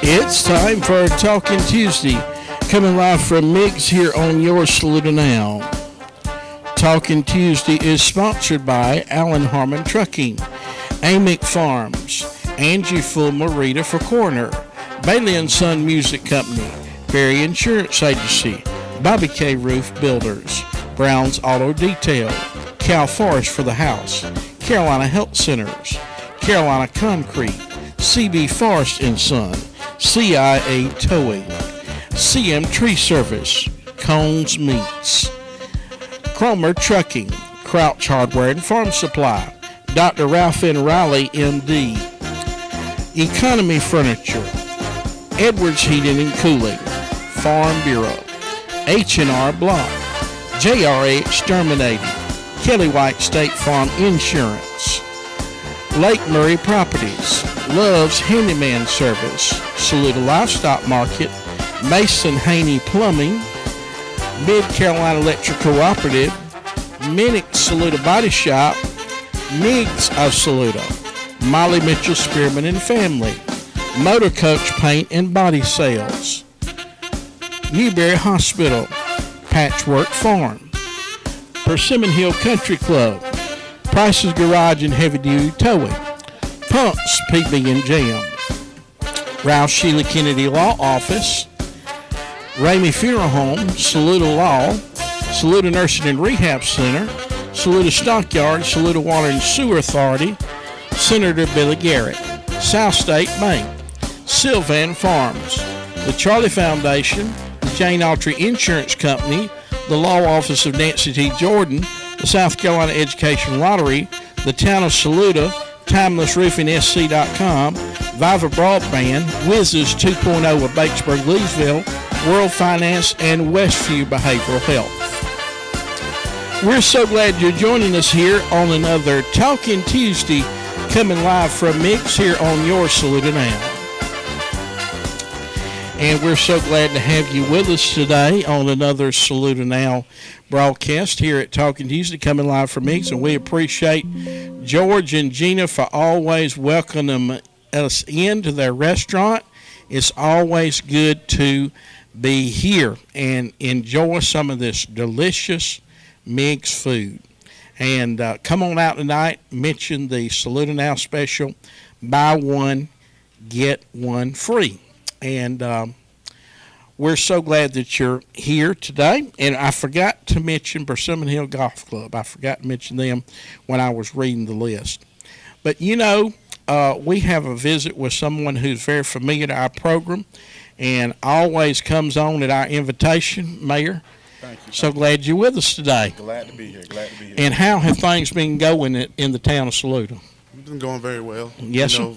It's time for Talking Tuesday, coming live from Migs here on your Saluda Now. Talking Tuesday is sponsored by Allen Harmon Trucking, Amick Farms, Angie Fulmer Rita for Coroner, Bailey & Son Music Company, Berry Insurance Agency, Bobby K. Roof Builders, Brown's Auto Detail, Cal Forest for the House, Carolina Health Centers, Carolina Concrete, CB Forest & Son, CIA Towing, CM Tree Service, Cones Meats, Cromer Trucking, Crouch Hardware and Farm Supply, Dr. Ralph N. Riley, MD, Economy Furniture, Edwards Heating and Cooling, Farm Bureau, H&R Block, JRA Exterminating, Kelly White State Farm Insurance, Lake Murray Properties, Love's Handyman Service, Saluda Livestock Market, Mason Haney Plumbing, Mid-Carolina Electric Cooperative, Minnick Saluda Body Shop, Migs of Saluda, Molly Mitchell Spearman and Family, Motor Coach Paint and Body Sales, Newberry Hospital, Patchwork Farm, Persimmon Hill Country Club, Price's Garage and Heavy Duty Towing, Pumps PB and Jam, Ralph Sheila Kennedy Law Office, Ramey Funeral Home, Saluda Law, Saluda Nursing and Rehab Center, Saluda Stockyard, Saluda Water and Sewer Authority, Senator Billy Garrett, South State Bank, Sylvan Farms, the Charlie Foundation, the Jane Autry Insurance Company, the Law Office of Nancy T. Jordan, the South Carolina Education Lottery, the Town of Saluda, TimelessRoofingSC.com, Viva Broadband, Whizzes 2.0 of Batesburg, Leesville, World Finance, and Westview Behavioral Health. We're so glad you're joining us here on another Talking Tuesday, coming live from Mix here on your Saluda Now. And we're so glad to have you with us today on another Saluda Now broadcast here at Talking Tuesday, coming live from Mix. And we appreciate George and Gina for always welcoming us into their restaurant. It's always good to be here and enjoy some of this delicious Migs food. And come on out tonight, mention the Saluda Now special, buy one, get one free. And we're so glad that you're here today. And I forgot to mention Persimmon Hill Golf Club. I forgot to mention them when I was reading the list. But, you know, we have a visit with someone who's very familiar to our program and always comes on at our invitation, Mayor. Thank you. So glad you're with us today. Glad to be here. And how have things been going in the town of Saluda? It's been going very well. Yes, sir.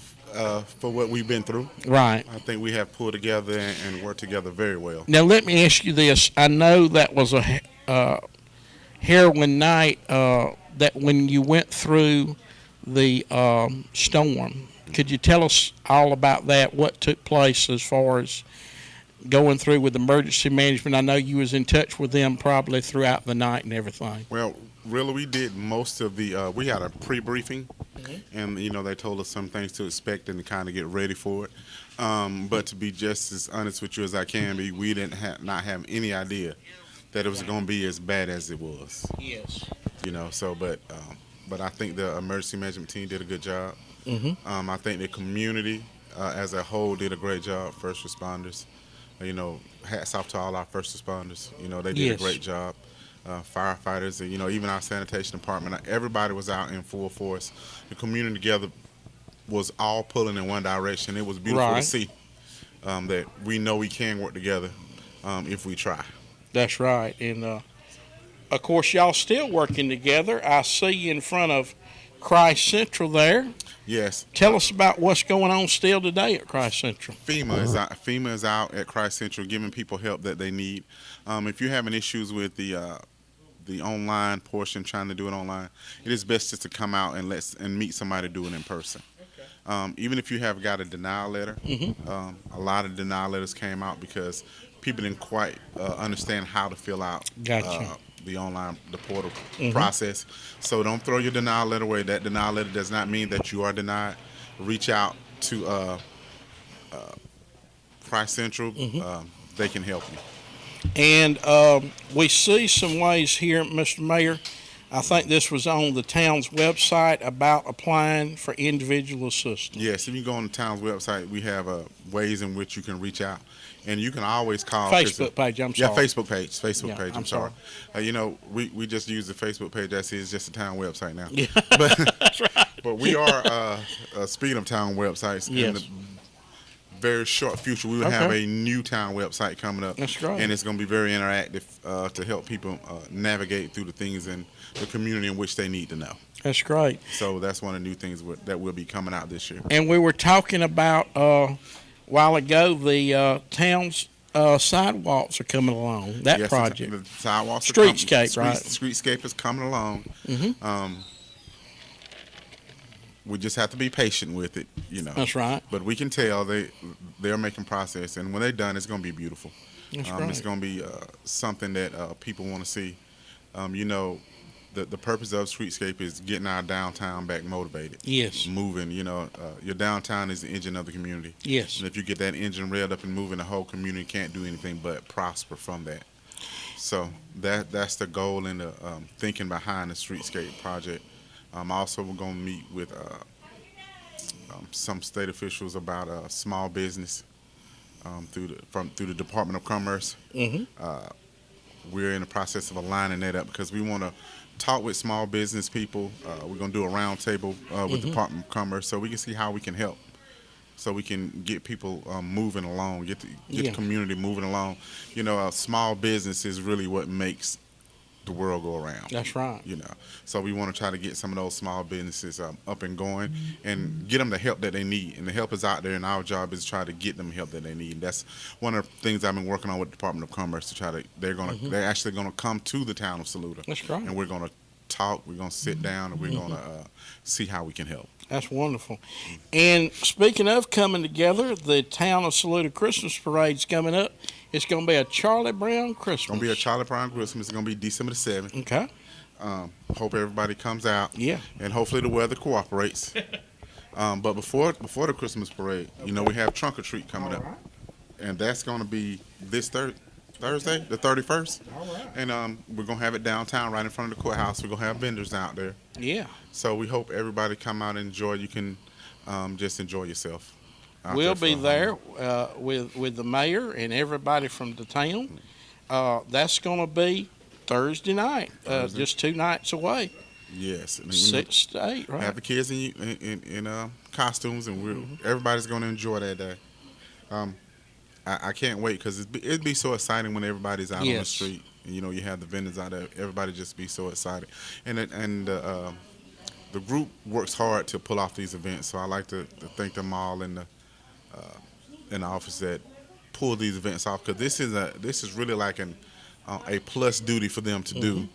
For what we've been through. Right. I think we have pulled together and worked together very well. Now, let me ask you this. I know that was a heroin night that when you went through the storm. Could you tell us all about that, what took place as far as going through with emergency management? I know you was in touch with them probably throughout the night and everything. Well, really, we did most of the we had a pre-briefing, and, you know, they told us some things to expect and to kind of get ready for it. But to be just as honest with you as I can be, we didn't not have any idea that it was going to be as bad as it was. Yes. You know, so, but I think the emergency management team did a good job. I think the community as a whole did a great job, first responders. You know, hats off to all our first responders. You know, they did a great job. Firefighters, and, you know, even our sanitation department, everybody was out in full force. The community together was all pulling in one direction. It was beautiful to see that we know we can work together if we try. That's right. And, of course, y'all still working together. I see you in front of Christ Central there. Yes. Tell us about what's going on still today at Christ Central. FEMA is out at Christ Central giving people help that they need. If you're having issues with the online portion, trying to do it online, it is best just to come out and meet somebody do it in person. Okay. Even if you have got a denial letter, a lot of denial letters came out because people didn't quite understand how to fill out the portal process. So don't throw your denial letter away. That denial letter does not mean that you are denied. Reach out to Price Central, they can help you. And we see some ways here, Mr. Mayor. I think this was on the town's website about applying for individual assistance. Yes, if you go on the town's website, we have ways in which you can reach out, and you can always call Facebook page. I'm sorry. Yeah, Facebook page. Facebook Yeah, page. I'm sorry. You know, we just use the Facebook page. That's it. It's just a town website now. Yeah. But but we are speaking of town websites. Yes. In the very short future, we will have a new town website coming up. That's great. And it's going to be very interactive to help people navigate through the things in the community in which they need to know. That's great. So that's one of the new things that will be coming out this year. And we were talking about a while ago the town's sidewalks are coming along. That Yes, project. the sidewalks are Streetscape, right? Streetscape is coming along. Mm-hmm. We just have to be patient with it, you know. That's right. But we can tell they're making progress, and when they're done, it's going to be beautiful. That's right. It's going to be something that people want to see. You know, the purpose of Streetscape is getting our downtown back motivated. Yes. Moving, you know, your downtown is the engine of the community. Yes. And if you get that engine revved up and moving, the whole community can't do anything but prosper from that. So that's the goal and the thinking behind the Streetscape project. Also, we're going to meet with some state officials about small business through the Department of Commerce. Mm-hmm. We're in the process of aligning that up because we want to talk with small business people. We're going to do a roundtable with the Department of Commerce so we can see how we can help. So we can get people moving along, get the community moving along. You know, small business is really what makes the world go around. That's right. You know, so we want to try to get some of those small businesses up and going and get them the help that they need. And the help is out there, and our job is to try to get them the help that they need. And that's one of the things I've been working on with the Department of Commerce to try to. They're actually gonna come to the town of Saluda. That's right. And we're gonna talk. We're gonna sit down, and we're gonna see how we can help. That's wonderful. And speaking of coming together, the town of Saluda Christmas Parade's coming up. It's going to be a Charlie Brown Christmas. It's going to be a Charlie Brown Christmas. It's going to be December the 7th. Okay. Hope everybody comes out. Yeah. And hopefully the weather cooperates. But before the Christmas parade, you know, we have Trunk or Treat coming up. And that's going to be this Thursday, the 31st. All right. And we're going to have it downtown right in front of the courthouse. We're going to have vendors out there. Yeah. So we hope everybody come out and enjoy. You can just enjoy yourself. We'll be there with the mayor and everybody from the town. That's going to be Thursday night, just 2 nights away. Yes. 6 to 8, right? Have the kids in costumes, and everybody's going to enjoy that day. I can't wait because it'd be so exciting when everybody's out on the street. And, you know, you have the vendors out there. Everybody just be so excited. And the group works hard to pull off these events, so I like to thank them all in the office that pull these events off, because this is really like a plus duty for them to do.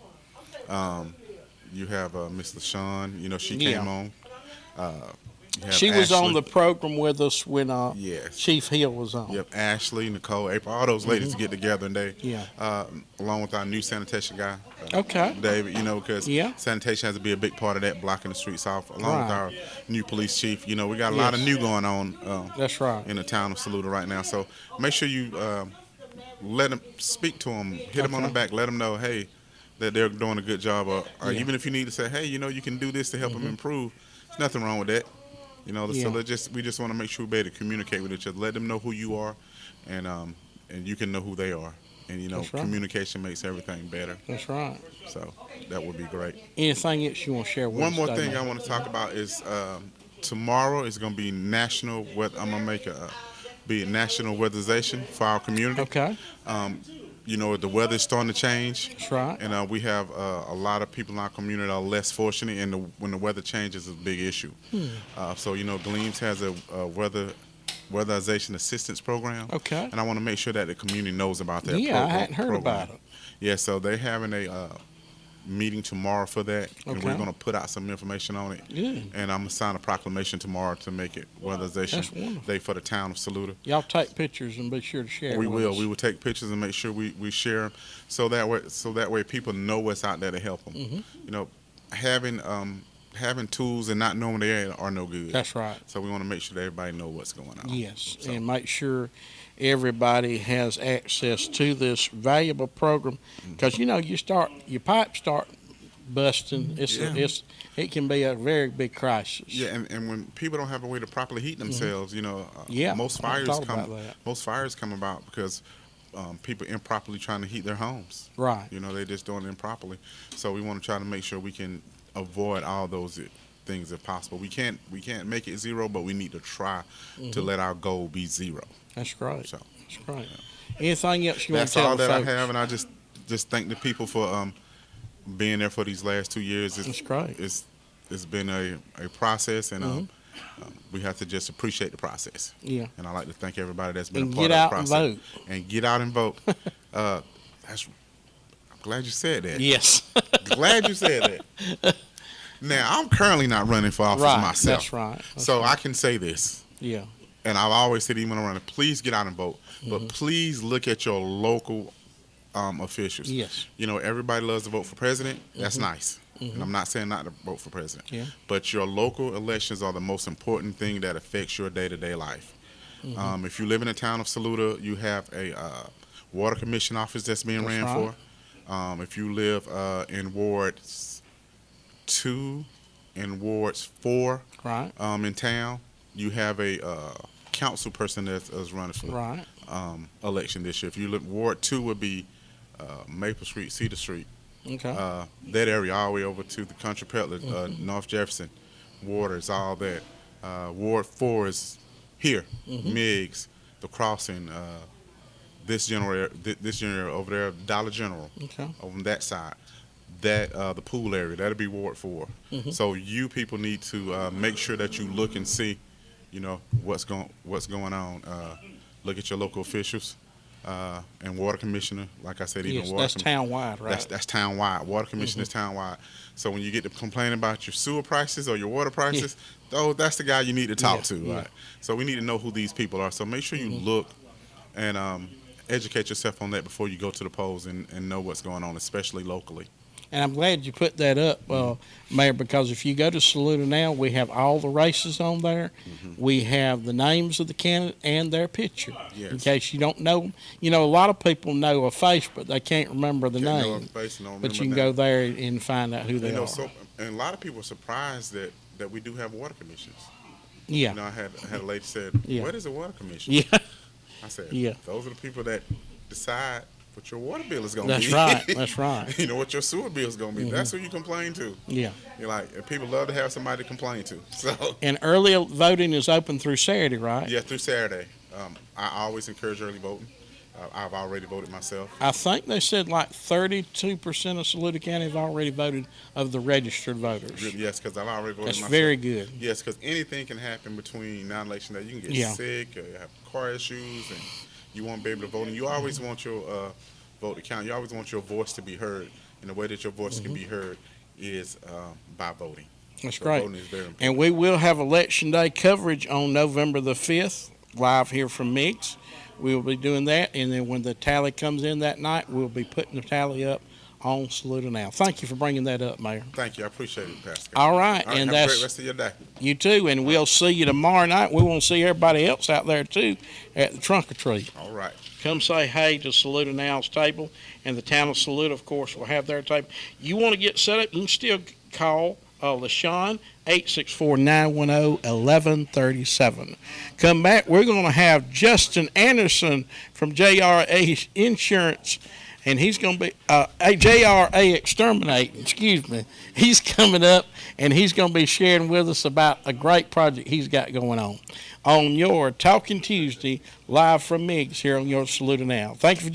You have Miss LaShawn, you know, she came on. She was on the program with us when yes. Chief Hill was on. Yep, Ashley, Nicole, April, all those ladies get together and they, Yeah. Along with our new sanitation guy, Okay. David, you know, because Yeah. sanitation has to be a big part of that, blocking the streets off, along with Right. our new police chief. You know, we got a lot of new going on That's right. in the town of Saluda right now. So make sure you let them speak to them, hit them on the back, let them know, hey, that they're doing a good job. Or even if you need to say, hey, you know, you can do this to help them improve. There's nothing wrong with that. You know, so we just want to make sure we're able to communicate with each other. Let them know who you are, and you can know who they are. And, you know, communication makes everything better. That's right. So that would be great. Anything else you want to share with us? One more thing I want to talk about is tomorrow is going to be national weather. I'm going to make a national weatherization for our community. Okay. You know, the weather is starting to change. That's right. And we have a lot of people in our community that are less fortunate, and when the weather changes, it's a big issue. So, you know, Gleams has a weatherization assistance program. Okay. And I want to make sure that the community knows about that Yeah, I hadn't heard about it. Yeah, so they're having a meeting tomorrow for that, and Okay. we're going to put out some information on it. Yeah. And I'm going to sign a proclamation tomorrow to make it weatherization day for the town of Saluda. Y'all take pictures and be sure to share. We with will. us. We will take pictures and make sure we share them, so that way people know what's out there to help them. You know, having having tools and not knowing they are no good. That's right. So we want to make sure that everybody know what's going on. Yes, So, and make sure everybody has access to this valuable program, because your pipes start busting. It can be a very big crisis. yeah, and when people don't have a way to properly heat themselves, most I fires thought come. about that. Most fires come about because people improperly trying to heat their homes. Right. They just doing it improperly. So we want to try to make sure we can avoid all those things if possible. We can't make it zero, but we need to try to let our goal be zero. That's great. So That's great. Anything else you want that's to tell all the that folks? I have, and I just thank the people for being there for these last 2 years. That's great. It's been a process, and we have to just appreciate the process. Yeah. And I like to thank everybody that's been And a part get of out the and process. vote. And get out and vote. I'm glad you said that. Yes. Glad you said that. Now, I'm currently not running for office Right. myself. That's right. So I can say this. Yeah. And I've always said, even when I'm running, please get out and vote. But please look at your local officials. Yes. Everybody loves to vote for president. That's nice. And I'm not saying not to vote for president. Yeah. But your local elections are the most important thing that affects your day-to-day life. If you live in the town of Saluda, you have a water commission office that's being ran right. for. If you live in wards 2 and wards 4 Right. in town, you have a council person that's running for Right. election this year. If you live, Ward 2 would be Maple Street, Cedar Street, Okay. that area all the way over to the Country Peddler, North Jefferson, Waters, all that. Ward 4 is here, Migs, the Crossing, this general over there, Dollar General, Okay. over on that side. That the pool area, that'll be Ward 4. So you people need to make sure that you look and see, what's going on. Look at your local officials and water commissioner. Like I said, even Yes, water. that's town-wide, right? That's town-wide. Water commissioner is town-wide. So when you get to complain about your sewer prices or your water prices, that's the guy you need to talk to. Yeah. Right? So we need to know who these people are. So make sure you look and educate yourself on that before you go to the polls and know what's going on, especially locally. And I'm glad you put that up, Mayor, because if you go to Saluda now, we have all the races on there. We have the names of the candidate and their picture. Yes. In case you don't know, a lot of people know a face, but they can't remember the Can't know name. a face and don't But you remember can that. go there and find out who they are. And a lot of people are surprised that we do have water commissions. Yeah. I had a lady said, Yeah. "What is a water commission?" Yeah. I said, Yeah. "Those are the people that decide what your water bill is going to be." That's right. That's right. What your sewer bill is going to be. That's who you complain to. Yeah. You're like, and people love to have somebody to complain to. So And early voting is open through Saturday, right? yeah, through Saturday. I always encourage early voting. I've already voted myself. I think they said like 32% of Saluda County have already voted of the registered voters. Yes, because I've already voted That's myself. very good. Yes, because anything can happen between now and election day. You can get Yeah. sick or have car issues, and you won't be able to vote. And you always want your vote to count. You always want your voice to be heard. And the way that your voice can be heard is by voting. That's So great. voting is very important. And we will have Election Day coverage on November the 5th, live here from Migs. We'll be doing that, and then when the tally comes in that night, we'll be putting the tally up on Saluda Now. Thank you for bringing that up, Mayor. Thank you. I appreciate it, Pastor. All right, And and have a that's great rest of your day. you too, and we'll see you tomorrow night. We want to see everybody else out there too at the trunk or treat. All right. Come say hey to Saluda Now's table, and the town of Saluda, of course, will have their table. You want to get set up, you can still call LaShawn, 864-910-1137. Come back, we're going to have Justin Anderson from JRA Insurance, and he's going to be, JRA Exterminating, excuse me. He's coming up, and he's going to be sharing with us about a great project he's got going on your Talking Tuesday, live from Migs here on your Saluda Now. Thank you for